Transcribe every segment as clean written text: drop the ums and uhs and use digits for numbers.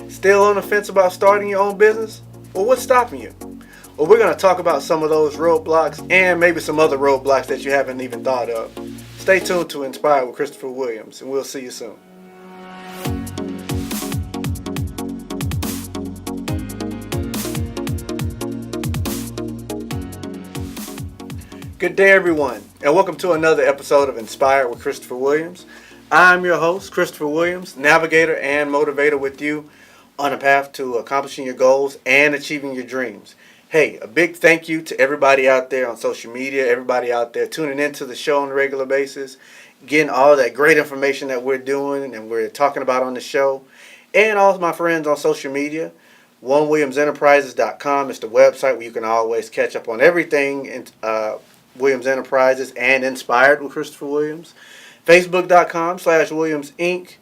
Still on the fence about starting your own business? Well, what's stopping you? Well, we're going to talk about some of those roadblocks and maybe some other roadblocks that you haven't even thought of. Stay tuned to Inspired with Christopher Williams, and we'll see you soon. Good day, everyone, and welcome to another episode of Inspired with Christopher Williams. I'm your host, Christopher Williams, navigator and motivator with you on a path to accomplishing your goals and achieving your dreams. Hey, a big thank you to everybody out there on social media, everybody out there tuning into the show on a regular basis, getting all that great information that we're doing and we're talking about on the show, and all of my friends on social media. OneWilliamsEnterprises.com is the website where you can always catch up on everything Williams Enterprises and Inspired with Christopher Williams. Facebook.com/Williams Inc.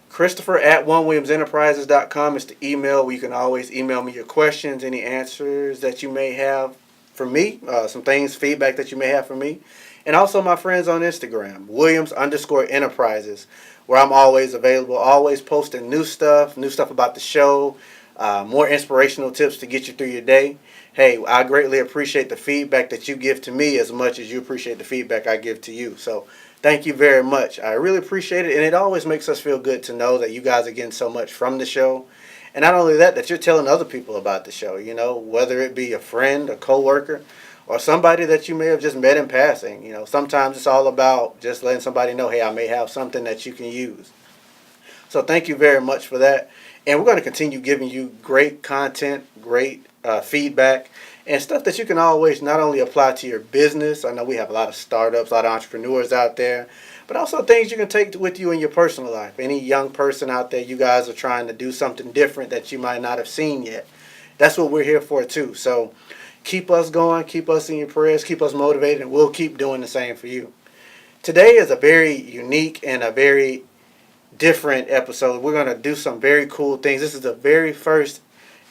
Christopher at OneWilliamsEnterprises.com is the email where you can always email me your questions, any answers that you may have for me, some things, feedback that you may have for me. And also my friends on Instagram, Williams_Enterprises, where I'm always available, always posting new stuff about the show, more inspirational tips to get you through your day. Hey, I greatly appreciate the feedback that you give to me as much as you appreciate the feedback I give to you. So thank you very much. I really appreciate it, and it always makes us feel good to know that you guys are getting so much from the show. And not only that, that you're telling other people about the show, whether it be a friend, a coworker, or somebody that you may have just met in passing. Sometimes it's all about just letting somebody know, hey, I may have something that you can use. So thank you very much for that. And we're going to continue giving you great content, great feedback, and stuff that you can always not only apply to your business. I know we have a lot of startups, a lot of entrepreneurs out there, but also things you can take with you in your personal life. Any young person out there, you guys are trying to do something different that you might not have seen yet. That's what we're here for too. So keep us going, keep us in your prayers, keep us motivated, and we'll keep doing the same for you. Today is a very unique and a very different episode. We're going to do some very cool things. This is the very first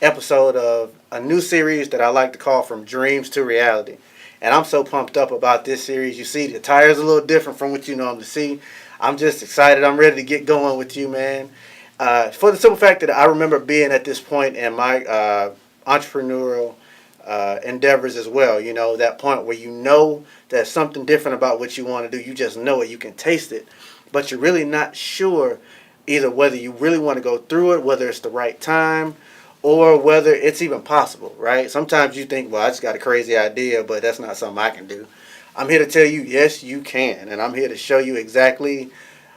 episode of a new series that I like to call From Dreams to Reality. And I'm so pumped up about this series. You see, the tire's a little different from what you normally see. I'm just excited. I'm ready to get going with you, man. For the simple fact that I remember being at this point in my entrepreneurial endeavors as well. That point where there's something different about what you want to do. You just know it. You can taste it. But you're really not sure either whether you really want to go through it, whether it's the right time, or whether it's even possible, right? Sometimes you think, well, I just got a crazy idea, but that's not something I can do. I'm here to tell you, yes, you can. And I'm here to show you exactly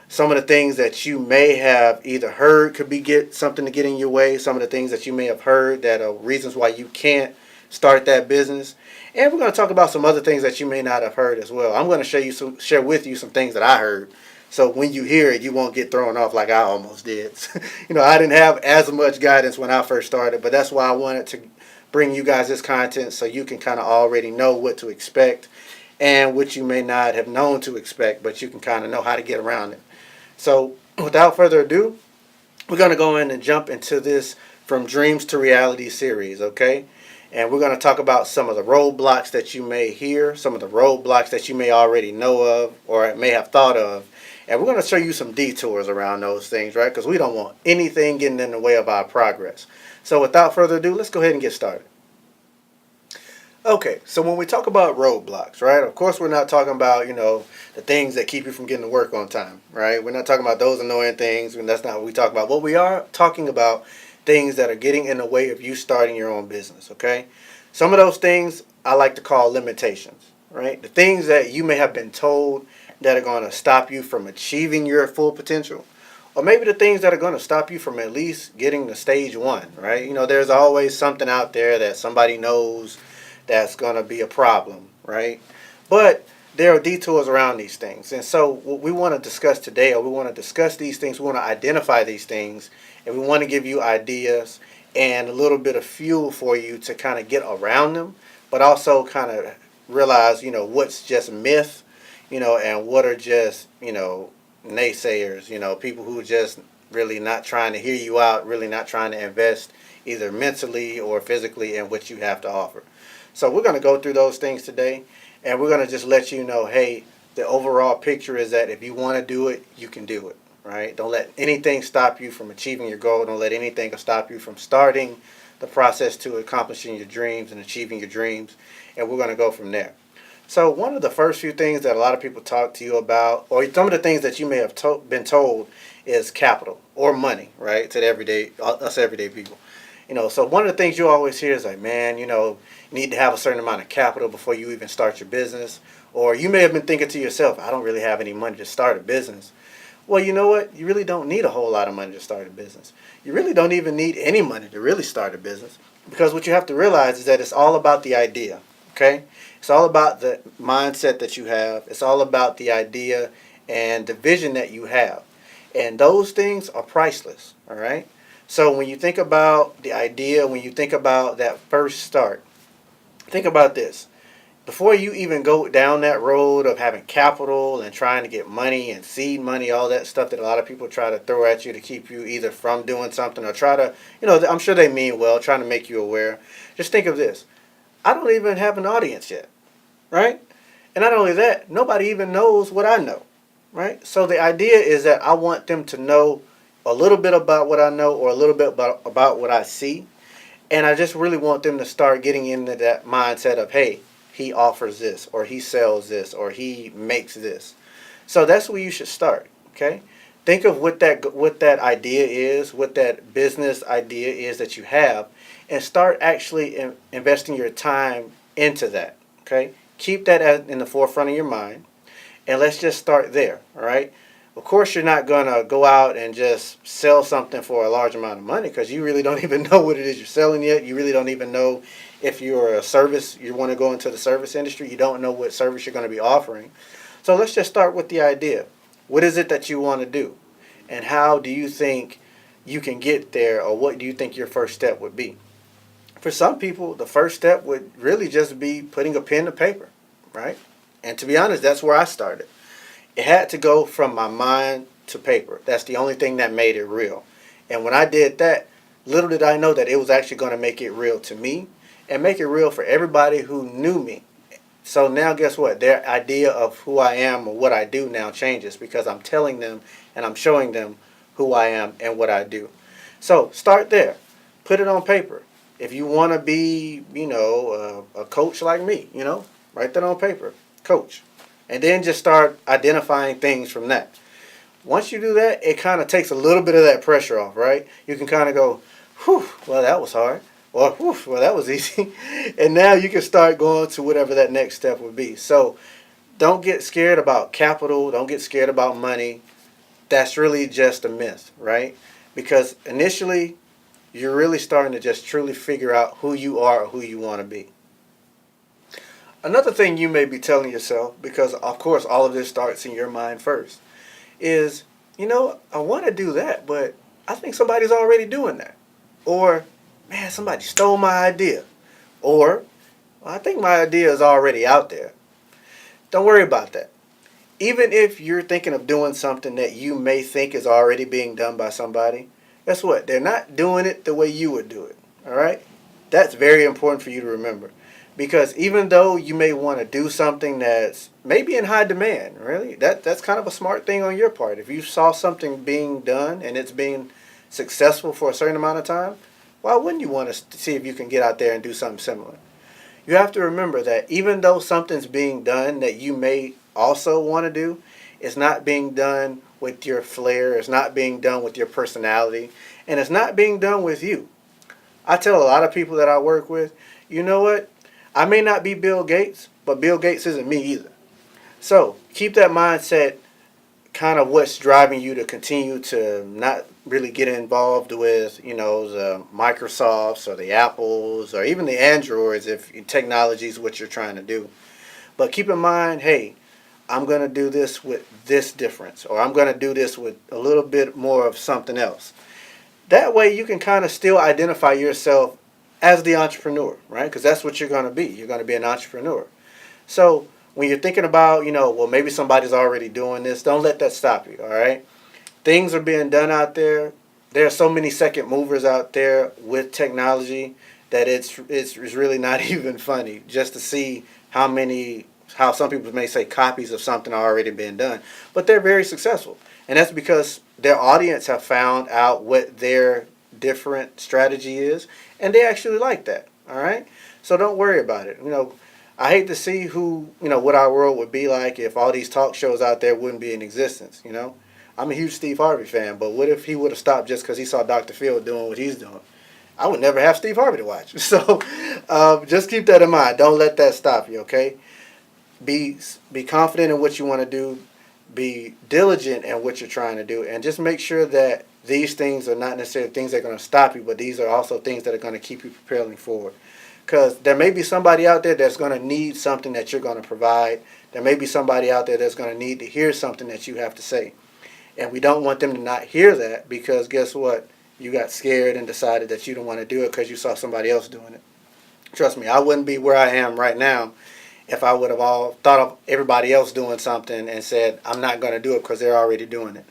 some of the things that you may have either heard could get something to get in your way, some of the things that you may have heard that are reasons why you can't start that business. And we're going to talk about some other things that you may not have heard as well. I'm going to share with you some things that I heard. So when you hear it, you won't get thrown off like I almost did. I didn't have as much guidance when I first started, but that's why I wanted to bring you guys this content so you can kind of already know what to expect and what you may not have known to expect, but you can kind of know how to get around it. So without further ado, we're going to go in and jump into this From Dreams to Reality series, okay? And we're going to talk about some of the roadblocks that you may hear, some of the roadblocks that you may already know of or may have thought of. And we're going to show you some detours around those things, right? Because we don't want anything getting in the way of our progress. So without further ado, let's go ahead and get started. Okay, so when we talk about roadblocks, right? Of course, we're not talking about, the things that keep you from getting to work on time, right? We're not talking about those annoying things, and that's not what we talk about. What we are talking about, things that are getting in the way of you starting your own business, okay? Some of those things I like to call limitations, right? The things that you may have been told that are going to stop you from achieving your full potential, or maybe the things that are going to stop you from at least getting to stage one, right? There's always something out there that somebody knows that's going to be a problem, right? But there are detours around these things. And so what we want to discuss today, or we want to discuss these things, we want to identify these things, and we want to give you ideas and a little bit of fuel for you to kind of get around them, but also kind of realize, what's just myth, and what are just, naysayers, people who just really not trying to hear you out, really not trying to invest either mentally or physically in what you have to offer. So we're going to go through those things today, and we're going to just let you know, hey, the overall picture is that if you want to do it, you can do it. right? Don't let anything stop you from achieving your goal. Don't let anything stop you from starting the process to accomplishing your dreams and achieving your dreams. And we're going to go from there. So one of the first few things that a lot of people talk to you about, or some of the things that you may have been told, is capital or money, right? To the us everyday people. So one of the things you always hear is like, man, you need to have a certain amount of capital before you even start your business. Or you may have been thinking to yourself, I don't really have any money to start a business. Well, you know what? You really don't need a whole lot of money to start a business. You really don't even need any money to really start a business. Because what you have to realize is that it's all about the idea, okay? It's all about the mindset that you have. It's all about the idea and the vision that you have. And those things are priceless, all right? So when you think about the idea, when you think about that first start, think about this. Before you even go down that road of having capital and trying to get money and seed money, all that stuff that a lot of people try to throw at you to keep you either from doing something or try to, I'm sure they mean well, trying to make you aware. Just think of this. I don't even have an audience yet, right? And not only that, nobody even knows what I know, right? So the idea is that I want them to know a little bit about what I know or a little bit about what I see. And I just really want them to start getting into that mindset of, hey, he offers this or he sells this or he makes this. So that's where you should start, okay? Think of what that idea is, what that business idea is that you have, and start actually investing your time into that, okay? Keep that in the forefront of your mind, and let's just start there, all right? Of course, you're not going to go out and just sell something for a large amount of money because you really don't even know what it is you're selling yet. You really don't even know if you're a service, you want to go into the service industry. You don't know what service you're going to be offering. So let's just start with the idea. What is it that you want to do? And how do you think you can get there, or what do you think your first step would be? For some people, the first step would really just be putting a pen to paper, right? And to be honest, that's where I started. It had to go from my mind to paper. That's the only thing that made it real. And when I did that, little did I know that it was actually going to make it real to me and make it real for everybody who knew me. So now guess what? Their idea of who I am or what I do now changes because I'm telling them and I'm showing them who I am and what I do. So start there. Put it on paper. If you want to be, a coach like me, write that on paper. Coach. And then just start identifying things from that. Once you do that, it kind of takes a little bit of that pressure off, right? You can kind of go, whew, well, that was hard. Or, whew, well, that was easy. And now you can start going to whatever that next step would be. So don't get scared about capital. Don't get scared about money. That's really just a myth, right? Because initially, you're really starting to just truly figure out who you are or who you want to be. Another thing you may be telling yourself, because of course all of this starts in your mind first, is, I want to do that, but I think somebody's already doing that. Or, man, somebody stole my idea. Or, well, I think my idea is already out there. Don't worry about that. Even if you're thinking of doing something that you may think is already being done by somebody, guess what? They're not doing it the way you would do it. All right? That's very important for you to remember. Because even though you may want to do something that's maybe in high demand, really, that's kind of a smart thing on your part. If you saw something being done and it's being successful for a certain amount of time, why wouldn't you want to see if you can get out there and do something similar? You have to remember that even though something's being done that you may also want to do, it's not being done with your flair, it's not being done with your personality, and it's not being done with you. I tell a lot of people that I work with, you know what? I may not be Bill Gates, but Bill Gates isn't me either. So keep that mindset, kind of what's driving you to continue to not really get involved with, the Microsofts or the Apples or even the Androids if technology is what you're trying to do. But keep in mind, hey, I'm going to do this with this difference, or I'm going to do this with a little bit more of something else. That way you can kind of still identify yourself as the entrepreneur, right? Because that's what you're going to be. You're going to be an entrepreneur. So when you're thinking about, well, maybe somebody's already doing this, don't let that stop you, all right? Things are being done out there. There are so many second movers out there with technology that it's really not even funny just to see how some people may say copies of something are already being done. But they're very successful. And that's because their audience have found out what their different strategy is, and they actually like that. All right, so don't worry about it. I hate to see what our world would be like if all these talk shows out there wouldn't be in existence. I'm a huge Steve Harvey fan, but what if he would have stopped just because he saw Dr. Phil doing what he's doing? I would never have Steve Harvey to watch. So just keep that in mind. Don't let that stop you, okay? Be confident in what you want to do. Be diligent in what you're trying to do. And just make sure that these things are not necessarily things that are going to stop you, but these are also things that are going to keep you propelling forward. Because there may be somebody out there that's going to need something that you're going to provide. There may be somebody out there that's going to need to hear something that you have to say. And we don't want them to not hear that because guess what? You got scared and decided that you don't want to do it because you saw somebody else doing it. Trust me, I wouldn't be where I am right now if I would have all thought of everybody else doing something and said, I'm not going to do it because they're already doing it.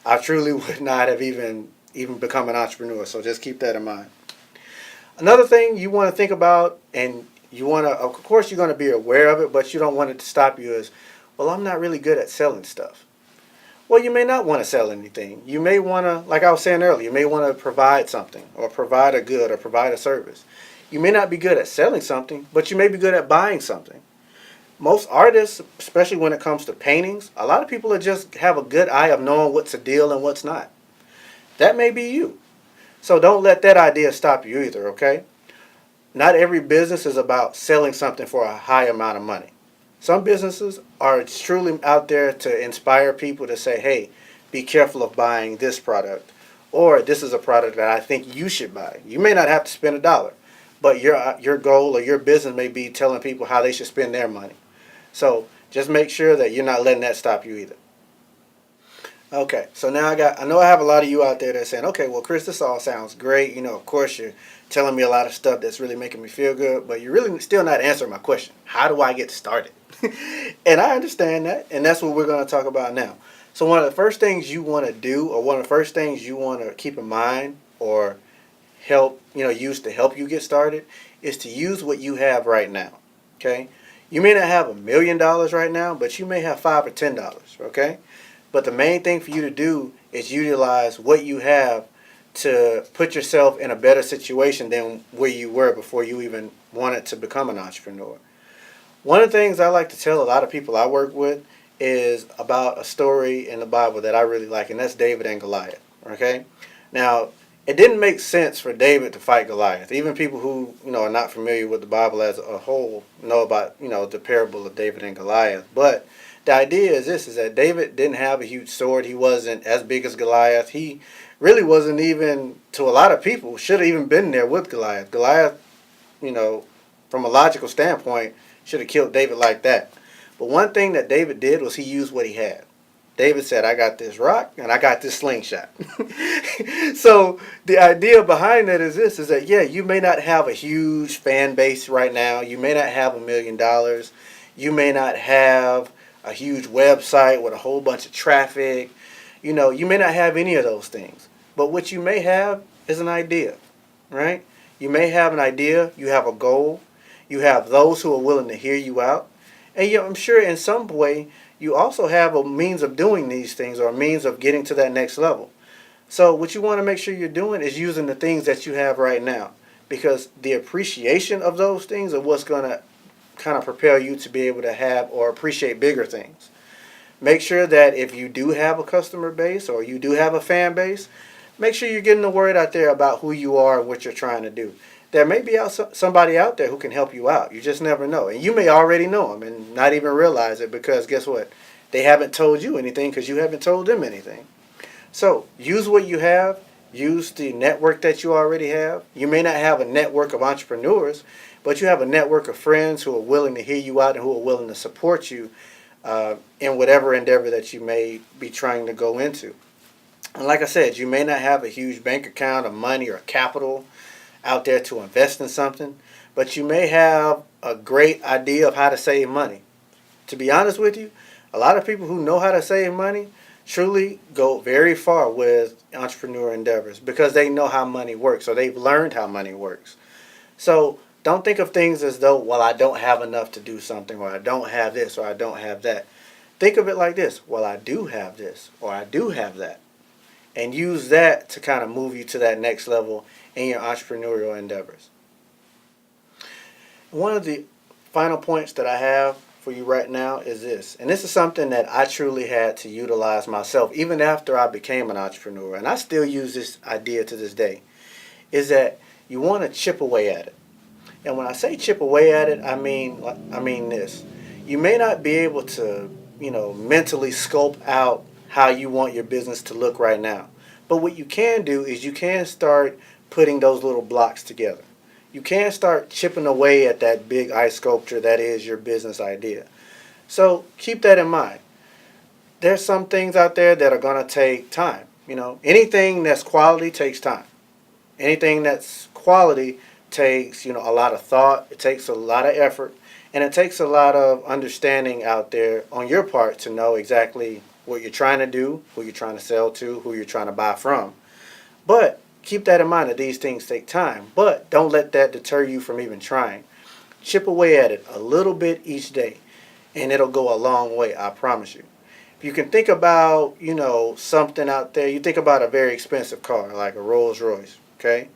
I truly would not have even become an entrepreneur. So just keep that in mind. Another thing you want to think about, and you want to, of course, you're going to be aware of it, but you don't want it to stop you is, well, I'm not really good at selling stuff. Well, you may not want to sell anything. You may want to, like I was saying earlier, you may want to provide something or provide a good or provide a service. You may not be good at selling something, but you may be good at buying something. Most artists, especially when it comes to paintings, a lot of people are just have a good eye of knowing what's a deal and what's not. That may be you. So don't let that idea stop you either, okay? Not every business is about selling something for a high amount of money. Some businesses are truly out there to inspire people to say, hey, be careful of buying this product. Or this is a product that I think you should buy. You may not have to spend $1, but your goal or your business may be telling people how they should spend their money. So just make sure that you're not letting that stop you either. Okay, so now I know I have a lot of you out there that are saying, okay, well, Chris, this all sounds great. Of course, you're telling me a lot of stuff that's really making me feel good, but you're really still not answering my question. How do I get started? And I understand that, and that's what we're going to talk about now. So one of the first things you want to do, or one of the first things you want to keep in mind or use to help you get started, is to use what you have right now, okay? You may not have $1 million right now, but you may have $5 or $10, okay? But the main thing for you to do is utilize what you have to put yourself in a better situation than where you were before you even wanted to become an entrepreneur. One of the things I like to tell a lot of people I work with is about a story in the Bible that I really like, and that's David and Goliath, okay? Now, it didn't make sense for David to fight Goliath. Even people who are not familiar with the Bible as a whole know about the parable of David and Goliath. But the idea is this: is that David didn't have a huge sword. He wasn't as big as Goliath. He really wasn't even, to a lot of people, should have even been there with Goliath. Goliath, from a logical standpoint, should have killed David like that. But one thing that David did was he used what he had. David said, I got this rock and I got this slingshot. So the idea behind that is this, is that, yeah, you may not have a huge fan base right now. You may not have $1 million. You may not have a huge website with a whole bunch of traffic. You may not have any of those things. But what you may have is an idea, right? You may have an idea. You have a goal. You have those who are willing to hear you out. And I'm sure in some way you also have a means of doing these things or a means of getting to that next level. So what you want to make sure you're doing is using the things that you have right now, because the appreciation of those things are what's going to kind of propel you to be able to have or appreciate bigger things. Make sure that if you do have a customer base or you do have a fan base, make sure you're getting the word out there about who you are and what you're trying to do. There may be somebody out there who can help you out. You just never know. And you may already know them and not even realize it, because guess what? They haven't told you anything because you haven't told them anything. So use what you have. Use the network that you already have. You may not have a network of entrepreneurs, but you have a network of friends who are willing to hear you out and who are willing to support you in whatever endeavor that you may be trying to go into. And like I said, you may not have a huge bank account of money or capital out there to invest in something, but you may have a great idea of how to save money. To be honest with you, a lot of people who know how to save money truly go very far with entrepreneur endeavors because they know how money works, or they've learned how money works. So don't think of things as though, well, I don't have enough to do something, or I don't have this, or I don't have that. Think of it like this: well, I do have this, or I do have that. and use that to kind of move you to that next level in your entrepreneurial endeavors. One of the final points that I have for you right now is this, and this is something that I truly had to utilize myself even after I became an entrepreneur, and I still use this idea to this day, is that you want to chip away at it. And when I say chip away at it, I mean this. You may not be able to, mentally scope out how you want your business to look right now. But what you can do is you can start putting those little blocks together. You can start chipping away at that big ice sculpture that is your business idea. So keep that in mind. There's some things out there that are going to take time. Anything that's quality takes time. Anything that's quality takes, a lot of thought. It takes a lot of effort. And it takes a lot of understanding out there on your part to know exactly what you're trying to do, who you're trying to sell to, who you're trying to buy from. But keep that in mind that these things take time. But don't let that deter you from even trying. Chip away at it a little bit each day, and it'll go a long way, I promise you. If you can think about, something out there, you think about a very expensive car like a Rolls Royce, okay?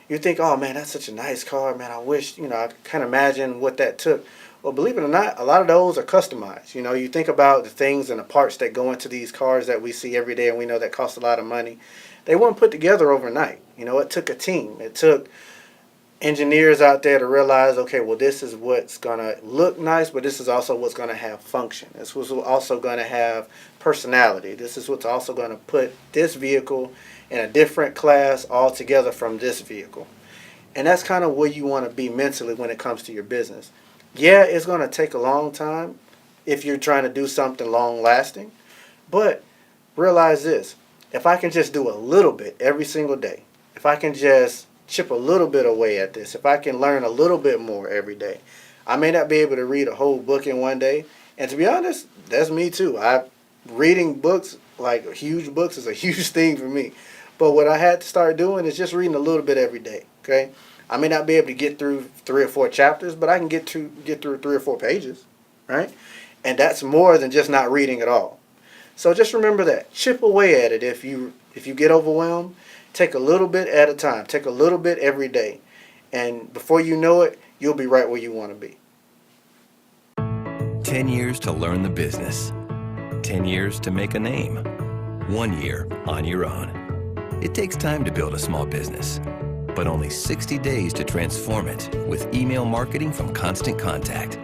You think, oh man, that's such a nice car, man. I wish, I can't imagine what that took. Well, believe it or not, a lot of those are customized. You think about the things and the parts that go into these cars that we see every day and we know that cost a lot of money. They weren't put together overnight. It took a team. It took engineers out there to realize, okay, well, this is what's going to look nice, but this is also what's going to have function. This was also going to have personality. This is what's also going to put this vehicle in a different class altogether from this vehicle. And that's kind of where you want to be mentally when it comes to your business. Yeah, it's going to take a long time if you're trying to do something long lasting, but realize this. If I can just do a little bit every single day, if I can just chip a little bit away at this, if I can learn a little bit more every day, I may not be able to read a whole book in one day. And to be honest, that's me too. Reading books, like huge books, is a huge thing for me. But what I had to start doing is just reading a little bit every day, okay? I may not be able to get through 3 or 4 chapters, but I can get through 3 or 4 pages, right? And that's more than just not reading at all. So just remember that. Chip away at it. If you get overwhelmed, take a little bit at a time. Take a little bit every day. And before you know it, you'll be right where you want to be. 10 years to learn the business. 10 years to make a name. 1 year on your own. It takes time to build a small business, but only 60 days to transform it with email marketing from Constant Contact.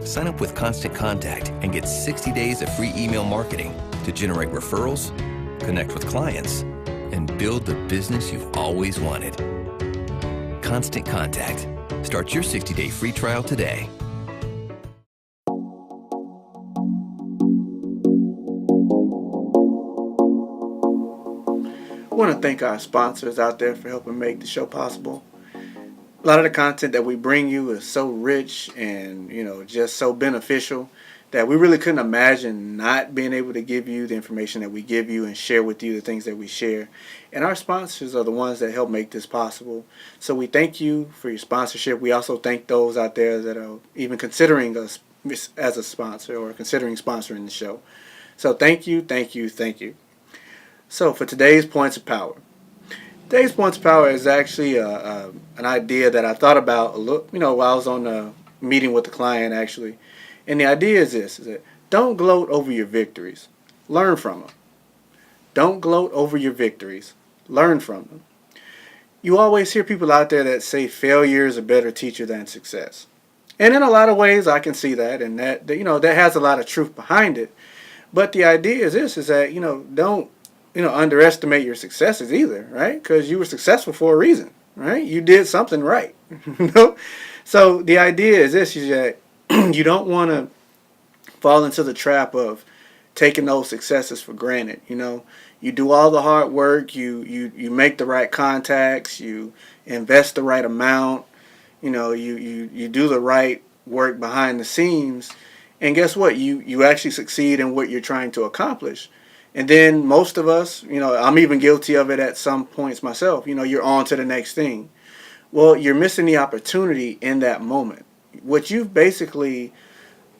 Sign up with Constant Contact and get 60 days of free email marketing to generate referrals, connect with clients, and build the business you've always wanted. Constant Contact. Start your 60-day free trial today. I want to thank our sponsors out there for helping make the show possible. A lot of the content that we bring you is so rich and, just so beneficial that we really couldn't imagine not being able to give you the information that we give you and share with you the things that we share. And our sponsors are the ones that help make this possible. So we thank you for your sponsorship. We also thank those out there that are even considering us as a sponsor or considering sponsoring the show. So thank you, thank you, thank you. So for today's Points of Power. Today's Points of Power is actually an idea that I thought about a little, while I was on a meeting with the client actually. And the idea is this, is that don't gloat over your victories. Learn from them. Don't gloat over your victories. Learn from them. You always hear people out there that say failure is a better teacher than success. And in a lot of ways I can see that, and that has a lot of truth behind it. But the idea is this, is that, don't underestimate your successes either, right? Because you were successful for a reason, right? You did something right. So the idea is this, is that you don't want to fall into the trap of taking those successes for granted. You do all the hard work, you make the right contacts, you invest the right amount, you do the right work behind the scenes, and guess what? You actually succeed in what you're trying to accomplish. And then most of us, I'm even guilty of it at some points myself, you're on to the next thing. Well, you're missing the opportunity in that moment. What you've basically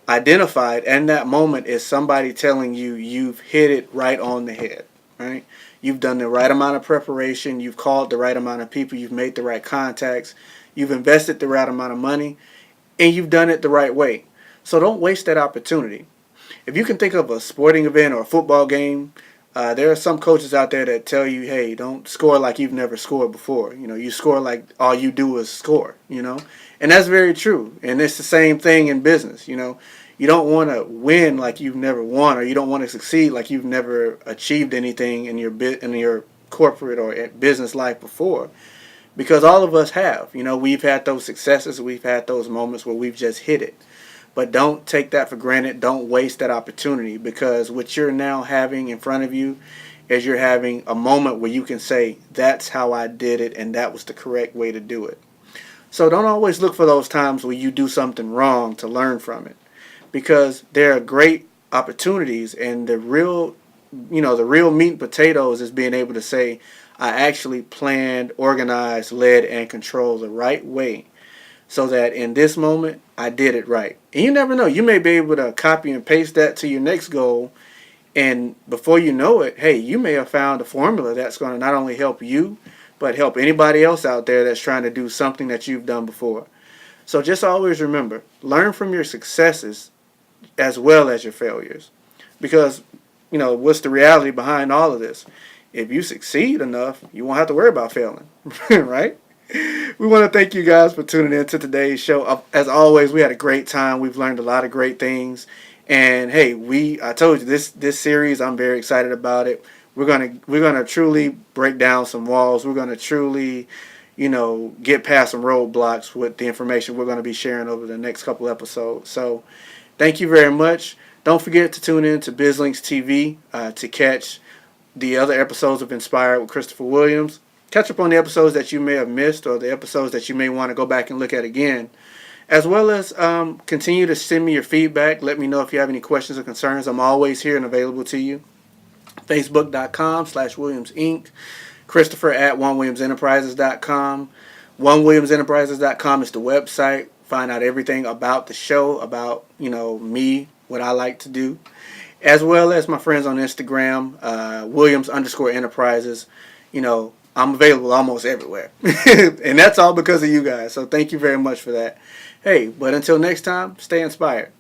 identified in that moment is somebody telling you you've hit it right on the head, right? You've done the right amount of preparation. You've called the right amount of people. You've made the right contacts. You've invested the right amount of money. And you've done it the right way. So don't waste that opportunity. If you can think of a sporting event or a football game, there are some coaches out there that tell you, hey, don't score like you've never scored before. You score like all you do is score, And that's very true. And it's the same thing in business, You don't want to win like you've never won, or you don't want to succeed like you've never achieved anything in your corporate or business life before. Because all of us have. We've had those successes. We've had those moments where we've just hit it. But don't take that for granted. Don't waste that opportunity, because what you're now having in front of you is you're having a moment where you can say, that's how I did it, and that was the correct way to do it. So don't always look for those times where you do something wrong to learn from it, because there are great opportunities, and the real meat and potatoes is being able to say, I actually planned, organized, led, and controlled the right way, so that in this moment, I did it right. And you never know. You may be able to copy and paste that to your next goal. And before you know it, hey, you may have found a formula that's going to not only help you, but help anybody else out there that's trying to do something that you've done before. So just always remember, learn from your successes as well as your failures. Because, what's the reality behind all of this? If you succeed enough, you won't have to worry about failing, right? We want to thank you guys for tuning in to today's show. As always, we had a great time. We've learned a lot of great things. And hey, I told you this series, I'm very excited about it. We're gonna truly break down some walls. We're gonna truly, get past some roadblocks with the information we're gonna be sharing over the next couple episodes. So thank you very much. Don't forget to tune in to BizLinks TV to catch the other episodes of Inspired with Christopher Williams. Catch up on the episodes that you may have missed, or the episodes that you may want to go back and look at again. As well as continue to send me your feedback. Let me know if you have any questions or concerns. I'm always here and available to you. Facebook.com/Williams Inc. Christopher at OneWilliamsEnterprises.com. OneWilliamsEnterprises.com is the website. Find out everything about the show, about, me, what I like to do. As well as my friends on Instagram, Williams_Enterprises. I'm available almost everywhere. And that's all because of you guys. So thank you very much for that. Hey, but until next time, stay inspired.